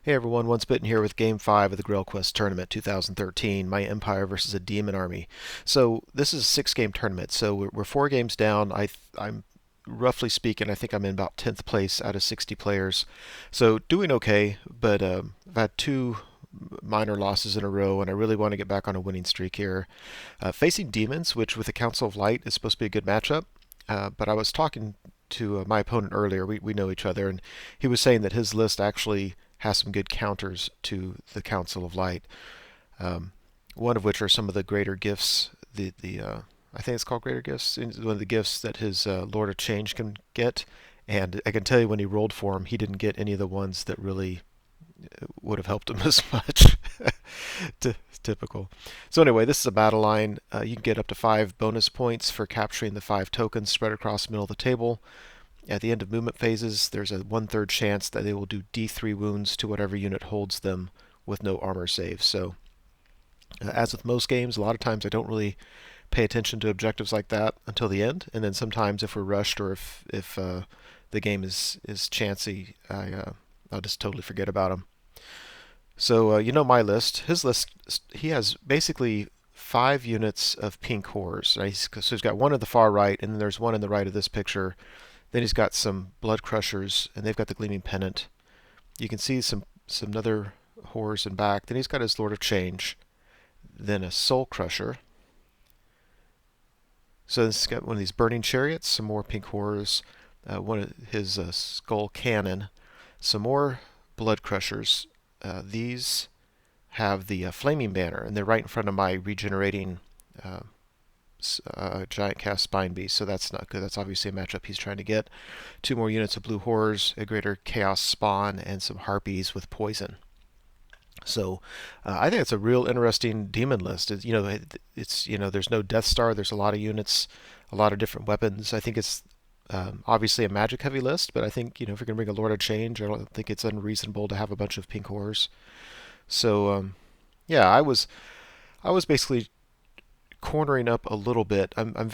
Hey everyone, Once Bitten here with Game 5 of the Grail Quest Tournament 2013, my Empire versus a Demon Army. So this is a 6-game tournament, so we're 4 games down. I'm roughly speaking, I think I'm in about 10th place out of 60 players. So doing okay, but I've had 2 minor losses in a row, and I really want to get back on a winning streak here. Facing Demons, which with the Council of Light is supposed to be a good matchup, but I was talking to my opponent earlier. We know each other, and he was saying that his list actually has some good counters to the Council of Light. One of which are some of the greater gifts. I think it's called greater gifts. One of the gifts that his Lord of Change can get, and I can tell you when he rolled for him, he didn't get any of the ones that really would have helped him as much. Typical. So anyway, this is a battle line. You can get up to 5 bonus points for capturing the 5 tokens spread across the middle of the table. At the end of movement phases, there's a 1/3 chance that they will do D3 wounds to whatever unit holds them with no armor save. So, as with most games, a lot of times I don't really pay attention to objectives like that until the end, and then sometimes if we're rushed or if the game is chancy, I'll just totally forget about them. So you know my list. His list, he has basically 5 units of pink horrors. Right? So he's got one at the far right, and then there's one in the right of this picture. Then he's got some blood crushers, and they've got the gleaming pennant. You can see some other horrors in back. Then he's got his Lord of Change. Then a soul crusher. So this has got one of these burning chariots, some more pink horrors, one of his skull cannon, some more blood crushers. These have the flaming banner, and they're right in front of my regenerating giant cast spine beast, so that's not good. That's obviously a matchup he's trying to get. 2 more units of blue horrors, a greater chaos spawn, and some harpies with poison. So I think it's a real interesting demon list. It's there's no Death Star. There's a lot of units, a lot of different weapons. I think it's obviously a magic heavy list, but I think if you're gonna bring a Lord of Change, I don't think it's unreasonable to have a bunch of pink horrors. So yeah, I was basically cornering up a little bit. I'm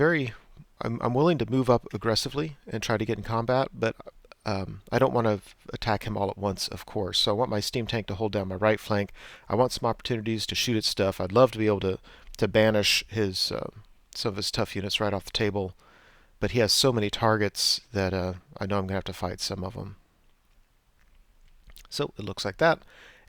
willing to move up aggressively and try to get in combat, but I don't want to attack him all at once, of course. So I want my steam tank to hold down my right flank. I want some opportunities to shoot at stuff. I'd love to be able to banish his some of his tough units right off the table, but he has so many targets that I know I'm gonna have to fight some of them. So it looks like that.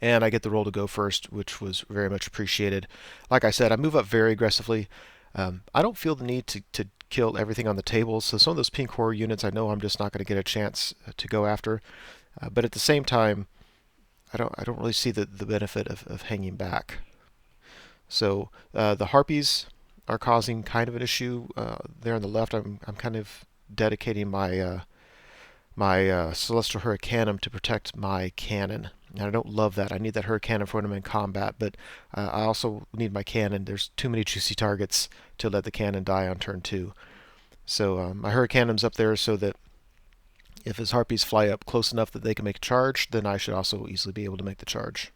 And I get the roll to go first, which was very much appreciated. Like I said, I move up very aggressively. I don't feel the need to kill everything on the table, so some of those pink horror units I know I'm just not going to get a chance to go after. But at the same time, I don't really see the benefit of hanging back. So the harpies are causing kind of an issue there on the left. I'm kind of dedicating my Celestial Hurricanum to protect my cannon. And I don't love that. I need that Hurricanum for when I'm in combat, but I also need my cannon. There's too many juicy targets to let the cannon die on turn 2. So my Hurricanum's up there so that if his Harpies fly up close enough that they can make a charge, then I should also easily be able to make the charge.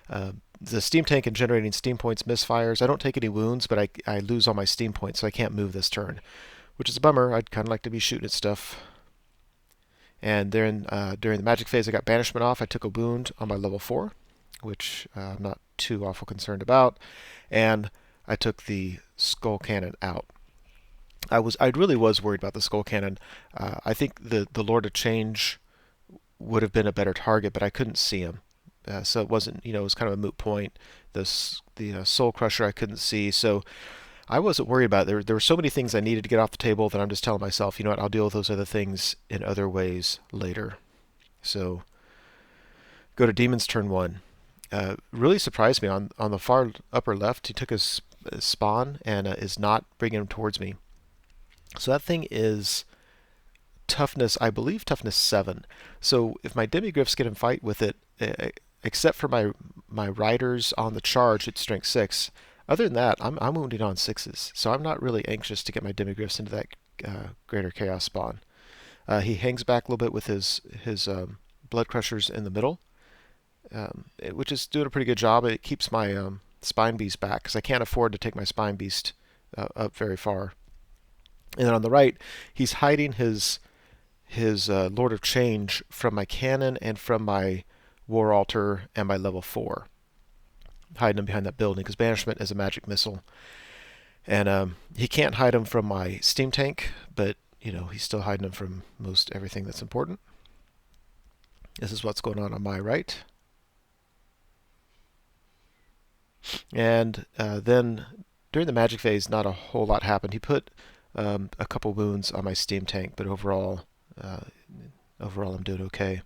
The steam tank and generating steam points misfires. I don't take any wounds, but I lose all my steam points, so I can't move this turn, which is a bummer. I'd kind of like to be shooting at stuff. And then during the magic phase, I got banishment off. I took a wound on my level 4, which I'm not too awful concerned about. And I took the skull cannon out. I really was worried about the skull cannon. I think the Lord of Change would have been a better target, but I couldn't see him. So it wasn't, it was kind of a moot point. The Soul Crusher I couldn't see, so I wasn't worried about it. There were so many things I needed to get off the table that I'm just telling myself, you know what, I'll deal with those other things in other ways later. So go to Demons turn 1. Really surprised me on the far upper left. He took his spawn and is not bringing him towards me. So that thing is toughness, I believe toughness 7. So if my demigryphs get in fight with it, except for my riders on the charge, it's strength 6. Other than that, I'm wounding on 6s, so I'm not really anxious to get my demigryphs into that greater chaos spawn. He hangs back a little bit with his blood crushers in the middle, which is doing a pretty good job. It keeps my spine beast back because I can't afford to take my spine beast up very far. And then on the right, he's hiding his his Lord of Change from my cannon and from my War Altar and my level 4, hiding him behind that building because Banishment is a magic missile. And he can't hide him from my Steam Tank, but he's still hiding him from most everything that's important. This is what's going on my right. And then during the magic phase, not a whole lot happened. He put a couple wounds on my Steam Tank, but overall I'm doing okay.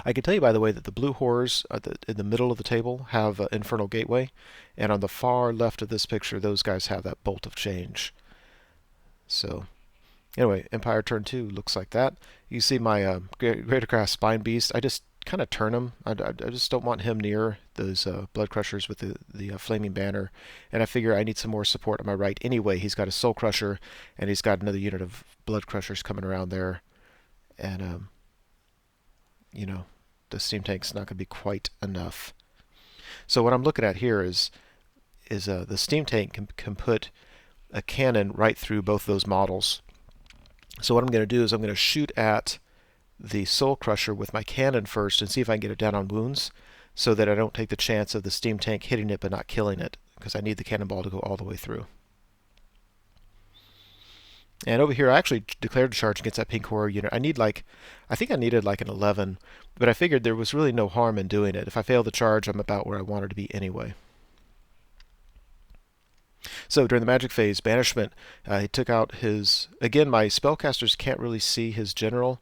I can tell you, by the way, that the blue horrors in the middle of the table have Infernal Gateway, and on the far left of this picture, those guys have that Bolt of Change. So, anyway, Empire turn 2 looks like that. You see my Greater Crass Spine Beast. I just kind of turn him. I just don't want him near those Blood Crushers with the Flaming Banner, and I figure I need some more support on my right anyway. He's got a Soul Crusher, and he's got another unit of Blood Crushers coming around there, and the Steam Tank's not going to be quite enough. So what I'm looking at here is the Steam Tank can put a cannon right through both those models. So what I'm going to do is I'm going to shoot at the Soul Crusher with my cannon first and see if I can get it down on wounds, so that I don't take the chance of the Steam Tank hitting it but not killing it, because I need the cannonball to go all the way through. And over here, I actually declared a charge against that pink horror unit. I think I needed like an 11, but I figured there was really no harm in doing it. If I fail the charge, I'm about where I wanted to be anyway. So during the magic phase, Banishment, he took out his... Again, my spellcasters can't really see his general,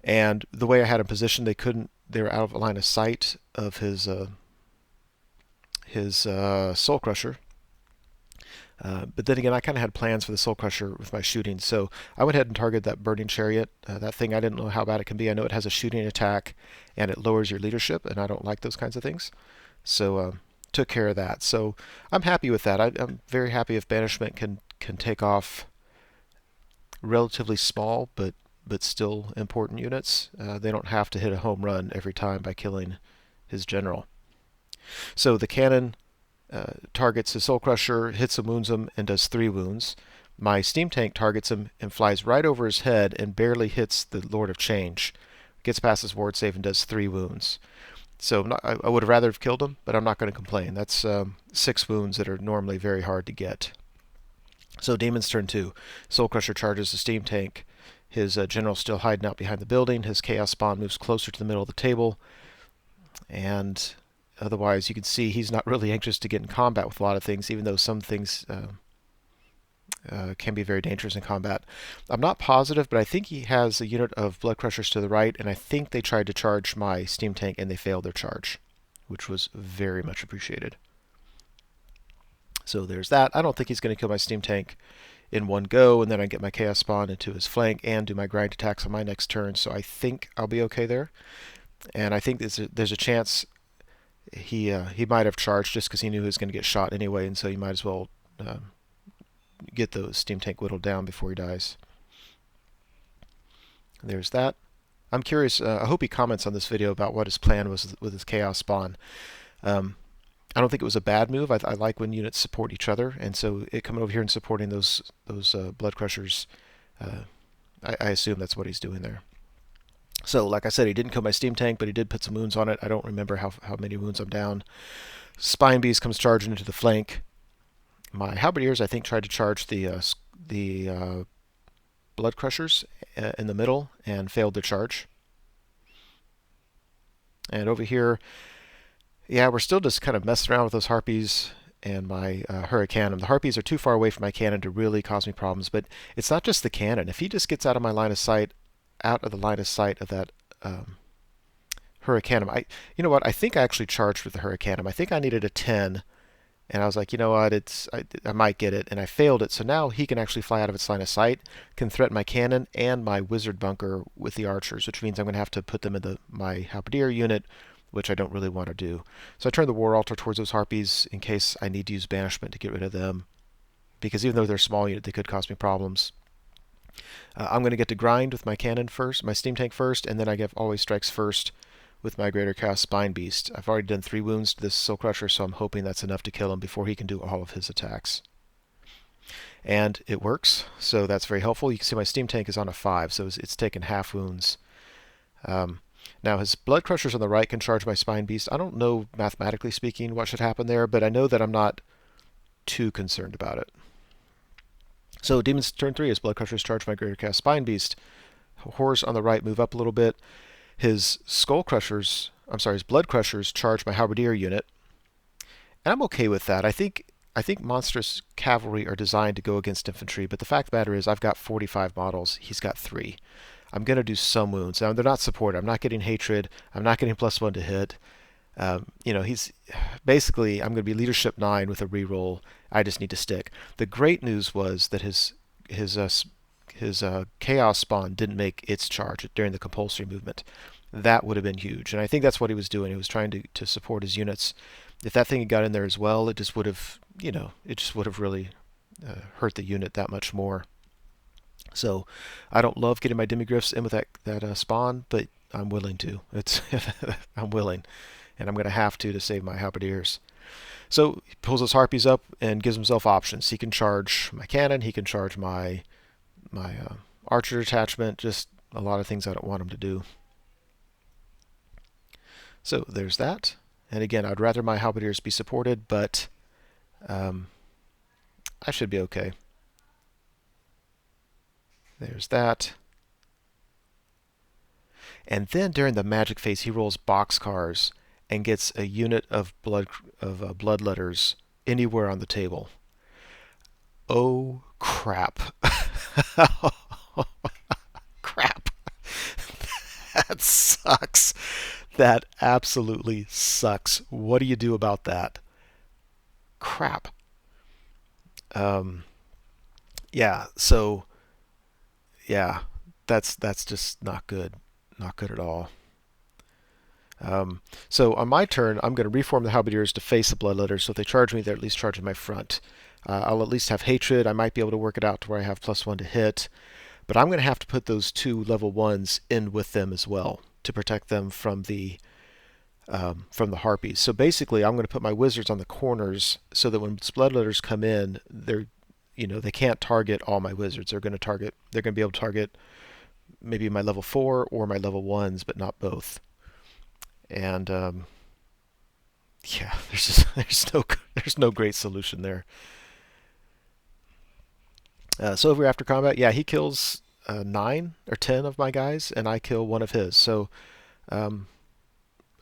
and the way I had him positioned, they were out of line of sight of his Soul Crusher. But then again, I kind of had plans for the Soul Crusher with my shooting, so I went ahead and targeted that Burning Chariot. That thing, I didn't know how bad it can be. I know it has a shooting attack, and it lowers your leadership, and I don't like those kinds of things. So took care of that. So I'm happy with that. I'm very happy if Banishment can take off relatively small but still important units. They don't have to hit a home run every time by killing his general. So the cannon targets his Soul Crusher, hits him, wounds him, and does 3 wounds. My Steam Tank targets him and flies right over his head and barely hits the Lord of Change. Gets past his ward save and does 3 wounds. So I would have rather have killed him, but I'm not going to complain. That's 6 wounds that are normally very hard to get. So Daemon's turn 2. Soul Crusher charges the Steam Tank. His general's still hiding out behind the building. His Chaos Spawn moves closer to the middle of the table. And otherwise, you can see he's not really anxious to get in combat with a lot of things, even though some things can be very dangerous in combat. I'm not positive, but I think he has a unit of Blood Crushers to the right, and I think they tried to charge my Steam Tank and they failed their charge, which was very much appreciated. So there's that. I don't think he's going to kill my Steam Tank in one go, and then I get my Chaos Spawn into his flank and do my grind attacks on my next turn, so I think I'll be okay there. And I think there's a chance he might have charged just because he knew he was going to get shot anyway, and so you might as well get the Steam Tank whittled down before he dies. There's that. I'm curious, I hope he comments on this video about what his plan was with his Chaos Spawn. I don't think it was a bad move. I like when units support each other, and so it coming over here and supporting those Blood Crushers, I assume that's what he's doing there. So, like I said, he didn't kill my Steam Tank, but he did put some wounds on it. I don't remember how many wounds I'm down. Spine Beast comes charging into the flank. My Halberdiers, I think, tried to charge the Blood Crushers in the middle and failed their charge. And over here, yeah, we're still just kind of messing around with those Harpies and my Hurricanum. The Harpies are too far away from my cannon to really cause me problems, but it's not just the cannon. If he just gets out of my line of sight, out of the line of sight of that Hurricanum, you know what? I think I actually charged with the Hurricanum. I think I needed a 10, and I was like, you know what? I might get it, and I failed it. So now he can actually fly out of its line of sight, can threaten my cannon and my Wizard Bunker with the archers, which means I'm going to have to put them in my Halberdier unit, which I don't really want to do. So I turn the War Altar towards those Harpies in case I need to use Banishment to get rid of them, because even though they're a small unit, they could cause me problems. I'm going to get to grind with my cannon first, my Steam Tank first, and then I get Always Strikes first with my Greater Chaos Spine Beast. I've already done 3 wounds to this Soul Crusher, so I'm hoping that's enough to kill him before he can do all of his attacks. And it works, so that's very helpful. You can see my steam tank is on a 5, so it's taken half wounds. Um, Now his blood crushers on the right can charge my spine beast. I don't know, mathematically speaking, what should happen there, but I know that I'm not too concerned about it. So Demon's turn 3, his blood crushers charge my greater cast spine beast. Horrors on the right move up a little bit. His his blood crushers charge my halberdier unit, and I'm okay with that. I think monstrous cavalry are designed to go against infantry, but the fact of the matter is I've got 45 models. He's got 3. I'm going to do some wounds. Now, they're not supported. I'm not getting hatred. I'm not getting +1 to hit. He's basically, I'm going to be leadership 9 with a reroll. I just need to stick. The great news was that his chaos spawn didn't make its charge during the compulsory movement. That would have been huge, and I think that's what he was doing. He was trying to support his units. If that thing had got in there as well, it just would have, it just would have really hurt the unit that much more. So I don't love getting my demigryphs in with that spawn, but I'm willing to. I'm willing, and I'm going to have to save my halberdiers. So he pulls his harpies up and gives himself options. He can charge my cannon. He can charge my archer detachment. Just a lot of things I don't want him to do. So there's that. And again, I'd rather my halberdiers be supported, but I should be okay. There's that. And then during the magic phase, he rolls boxcars and gets a unit of bloodletters anywhere on the table. Oh crap! Crap! That sucks. That absolutely sucks. What do you do about that? Crap. Um, yeah. So yeah, that's just not good. Not good at all. So on my turn, I'm going to reform the halberdiers to face the bloodletters. So if they charge me, they're at least charging my front. I'll at least have hatred. I might be able to work it out to where I have +1 to hit. But I'm going to have to put those 2 level 1s in with them as well to protect them from the harpies. So basically, I'm going to put my wizards on the corners so that when bloodletters come in, they can't target all my wizards. They're going to be able to target maybe my level 4 or my level 1s, but not both. And yeah, there's no great solution there. So over after combat, yeah, he kills 9 or 10 of my guys, and I kill 1 of his. So um,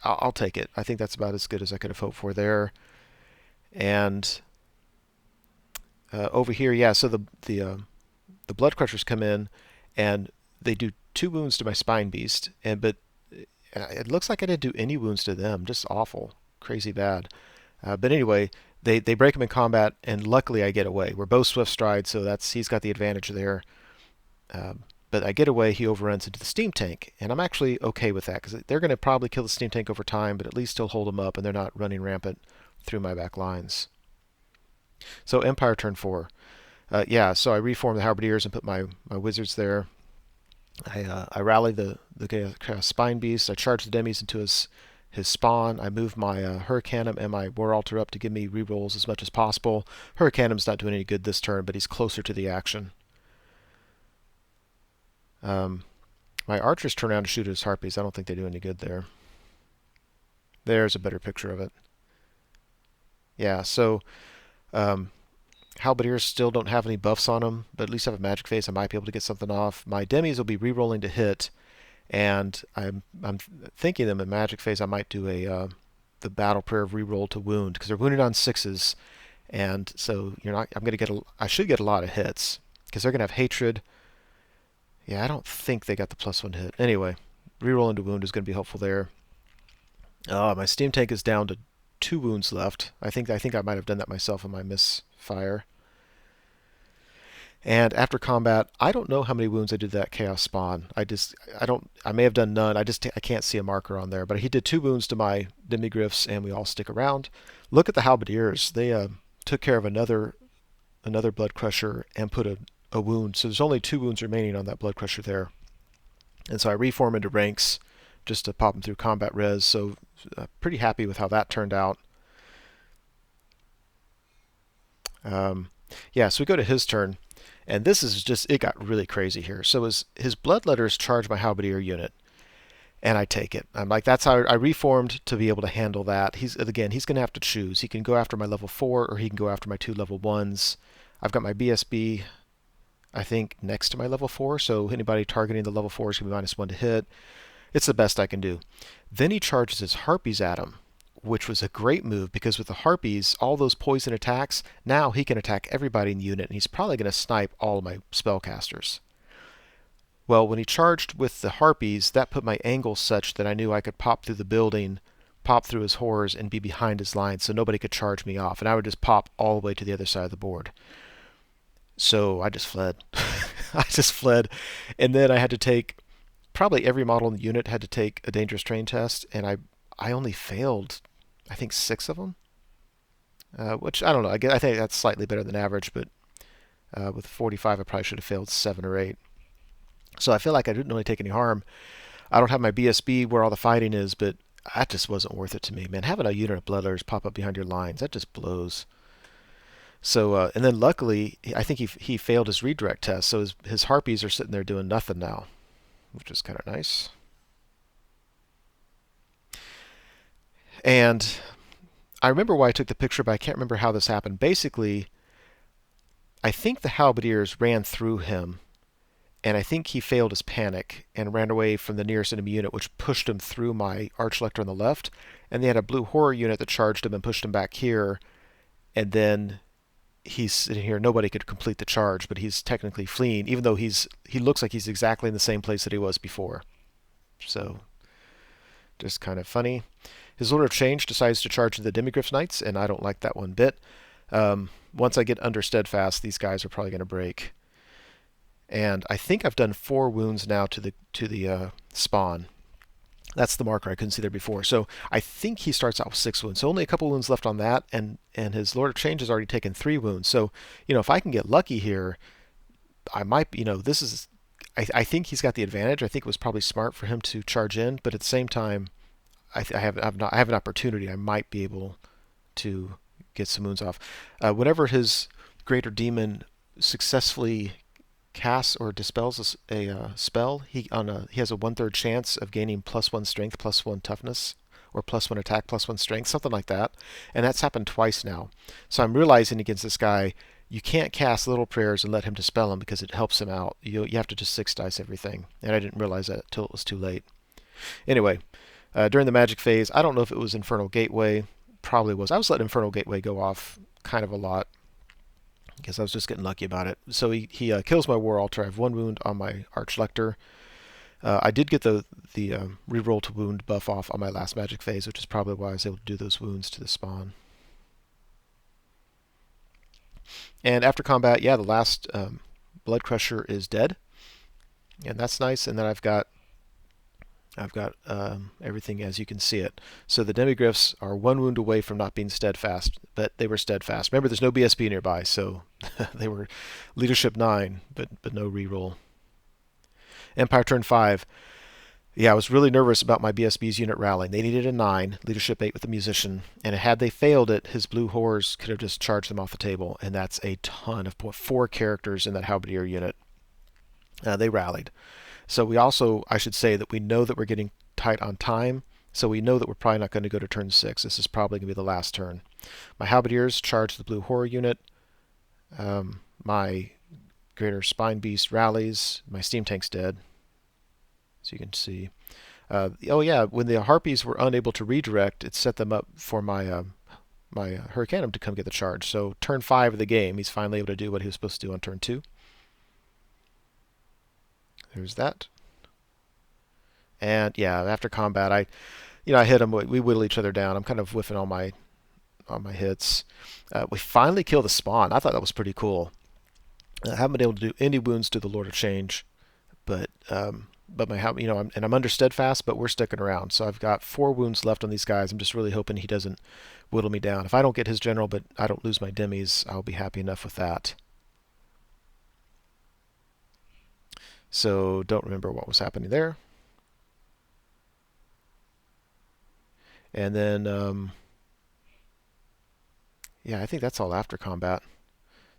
I'll take it. I think that's about as good as I could have hoped for there. And over here, yeah, so the blood crushers come in, and they do 2 wounds to my spine beast, but it looks like I didn't do any wounds to them. Just awful, crazy bad. But anyway, they break him in combat, and luckily I get away. We're both swift stride, so he's got the advantage there. But I get away. He overruns into the steam tank, and I'm actually okay with that because they're going to probably kill the steam tank over time, but at least still hold them up, and they're not running rampant through my back lines. So Empire turn 4. Yeah, so I reform the halberdiers and put my wizards there. I rally the spine beast. I charge the demis into his spawn. I move my Hurricanum and my War Altar up to give me rerolls as much as possible. Hurricanum's not doing any good this turn, but he's closer to the action. My archers turn around to shoot at his harpies. I don't think they do any good there. There's a better picture of it. Yeah, so halberdiers still don't have any buffs on them, but at least I have a magic phase. I might be able to get something off. My demis will be re-rolling to hit, and I'm thinking them in magic phase. I might do the battle prayer of re-roll to wound because they're wounded on 6s, and so I should get a lot of hits because they're gonna have hatred. Yeah, I don't think they got the +1 hit. Anyway, re-roll into wound is going to be helpful there. My steam tank is down to 2 wounds left. I think I might have done that myself in my misfire. And after combat, I don't know how many wounds I did that chaos spawn. I may have done none. I can't see a marker on there. But he did 2 wounds to my demigryphs, and we all stick around. Look at the halberdiers. They took care of another blood crusher and put a wound. So there's only 2 wounds remaining on that blood crusher there. And so I reform into ranks just to pop them through combat res. So pretty happy with how that turned out. Yeah, so we go to his turn, and this is just, it got really crazy here. So his bloodletters charge my halberdier unit, and I take it. I'm like, that's how I reformed to be able to handle that. He's going to have to choose. He can go after my level 4, or he can go after my 2 level 1s. I've got my BSB, I think, next to my level 4, so anybody targeting the level 4 is going to be -1 to hit. It's the best I can do. Then he charges his harpies at him, which was a great move because with the harpies, all those poison attacks, now he can attack everybody in the unit, and he's probably going to snipe all of my spellcasters. Well, when he charged with the harpies, that put my angle such that I knew I could pop through the building, pop through his horrors, and be behind his lines so nobody could charge me off, and I would just pop all the way to the other side of the board. So I just fled. I just fled, and then I had to take, probably every model in the unit had to take a dangerous terrain test, and I only failed, I think, 6 of them, which I don't know. I think that's slightly better than average, but with 45, I probably should have failed 7 or 8. So I feel like I didn't really take any harm. I don't have my BSB where all the fighting is, but that just wasn't worth it to me, man. Having a unit of bloodletters pop up behind your lines, that just blows. So, and then luckily, I think he failed his redirect test, so his harpies are sitting there doing nothing now, which is kind of nice. And I remember why I took the picture, but I can't remember how this happened. Basically, I think the halberdiers ran through him, and I think he failed his panic and ran away from the nearest enemy unit, which pushed him through my archlector on the left. And they had a blue horror unit that charged him and pushed him back here. And then he's sitting here. Nobody could complete the charge, but he's technically fleeing, even though he looks like he's exactly in the same place that he was before. So just kind of funny. His Lord of Change decides to charge the Demigryphs Knights, and I don't like that one bit. Once I get under Steadfast, these guys are probably going to break. And I think I've done 4 wounds now to the spawn. That's the marker I couldn't see there before. So I think he starts out with 6 wounds. So only a couple wounds left on that, and his Lord of Change has already taken 3 wounds. So, if I can get lucky here, I might, this is, I think he's got the advantage. I think it was probably smart for him to charge in, but at the same time, I have an opportunity. I might be able to get some wounds off. Whenever his Greater Demon successfully casts or dispels a spell, he has a 1/3 chance of gaining +1 strength, +1 toughness, or +1 attack, +1 strength, something like that. And that's happened twice now. So I'm realizing against this guy, you can't cast little prayers and let him dispel them because it helps him out. You have to just 6 dice everything. And I didn't realize that until it was too late. Anyway, during the magic phase, I don't know if it was Infernal Gateway. Probably was. I was letting Infernal Gateway go off kind of a lot because I was just getting lucky about it. So he kills my War Altar. I have 1 wound on my Archlector. I did get the reroll to wound buff off on my last magic phase, which is probably why I was able to do those wounds to the spawn. And after combat, yeah, the last Blood Crusher is dead, and that's nice. And then I've got everything as you can see it. So the Demigryphs are 1 wound away from not being steadfast, but they were steadfast. Remember, there's no BSB nearby, so they were leadership 9, but no reroll. Empire turn 5. Yeah, I was really nervous about my BSB's unit rallying. They needed a 9, leadership 8 with the musician, and had they failed it, his blue horrors could have just charged them off the table, and that's a ton of 4 characters in that halberdier unit. They rallied. So we also, I should say that we know that we're getting tight on time, so we know that we're probably not going to go to turn 6. This is probably going to be the last turn. My halberdiers charge the blue horror unit. My greater spine beast rallies. My steam tank's dead, so you can see. Oh yeah, when the harpies were unable to redirect, it set them up for my my Hurricanum to come get the charge. So turn 5 of the game, he's finally able to do what he was supposed to do on turn 2. There's that. And yeah, after combat, I hit him. We whittle each other down. I'm kind of whiffing on my hits. We finally kill the spawn. I thought that was pretty cool. I haven't been able to do any wounds to the Lord of Change, but my I'm under steadfast, but we're sticking around. So I've got 4 wounds left on these guys. I'm just really hoping he doesn't whittle me down. If I don't get his general, but I don't lose my demis, I'll be happy enough with that. So don't remember what was happening there. And then, yeah, I think that's all after combat.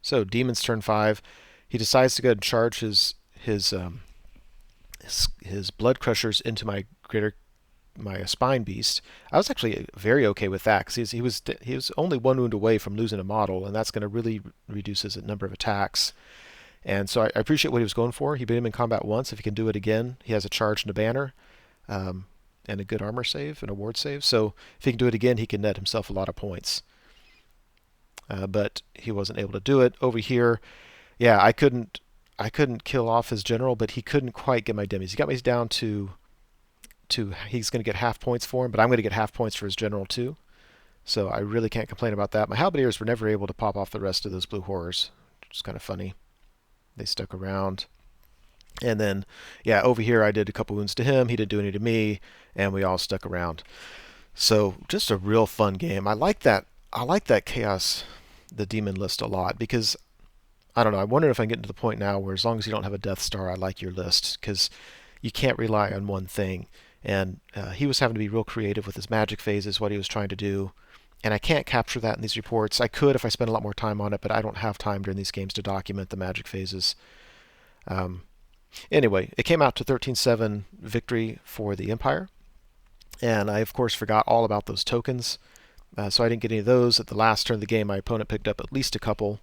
So Demons turn 5. He decides to go and charge his blood crushers into my spine beast. I was actually very okay with that because he was only one wound away from losing a model, and that's going to really reduce his number of attacks. And so I appreciate what he was going for. He beat him in combat once. If he can do it again, he has a charge and a banner, um, and a good armor save and a ward save. So if he can do it again, he can net himself a lot of points. But he wasn't able to do it over here. Yeah, I couldn't kill off his general, but he couldn't quite get my demis. He got me down to he's going to get half points for him, but I'm going to get half points for his general too. So I really can't complain about that. My halberdiers were never able to pop off the rest of those blue horrors, which is kind of funny. They stuck around. And then, yeah, over here I did a couple wounds to him. He didn't do any to me, and we all stuck around. So just a real fun game. I like that. I like that chaos, the demon list a lot because I don't know. I wonder if I can get to the point now where as long as you don't have a Death Star, I like your list because you can't rely on one thing. And he was having to be real creative with his magic phases, what he was trying to do. And I can't capture that in these reports. I could if I spent a lot more time on it, but I don't have time during these games to document the magic phases. Um, anyway, it came out to 13-7 victory for the Empire. And I, of course, forgot all about those tokens. So I didn't get any of those. At the last turn of the game, my opponent picked up at least a couple.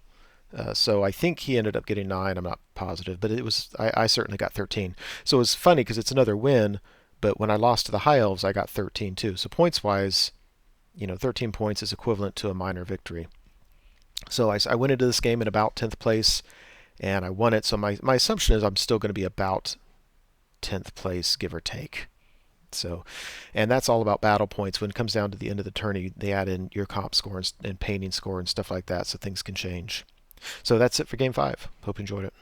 So I think he ended up getting 9. I'm not positive, but I certainly got 13. So it was funny because it's another win, but when I lost to the High Elves, I got 13 too. So points wise, 13 points is equivalent to a minor victory. So I went into this game in about 10th place, and I won it. So my assumption is I'm still going to be about 10th place, give or take. So, and that's all about battle points. When it comes down to the end of the tourney, they add in your comp score and painting score and stuff like that, so things can change. So that's it for Game 5. Hope you enjoyed it.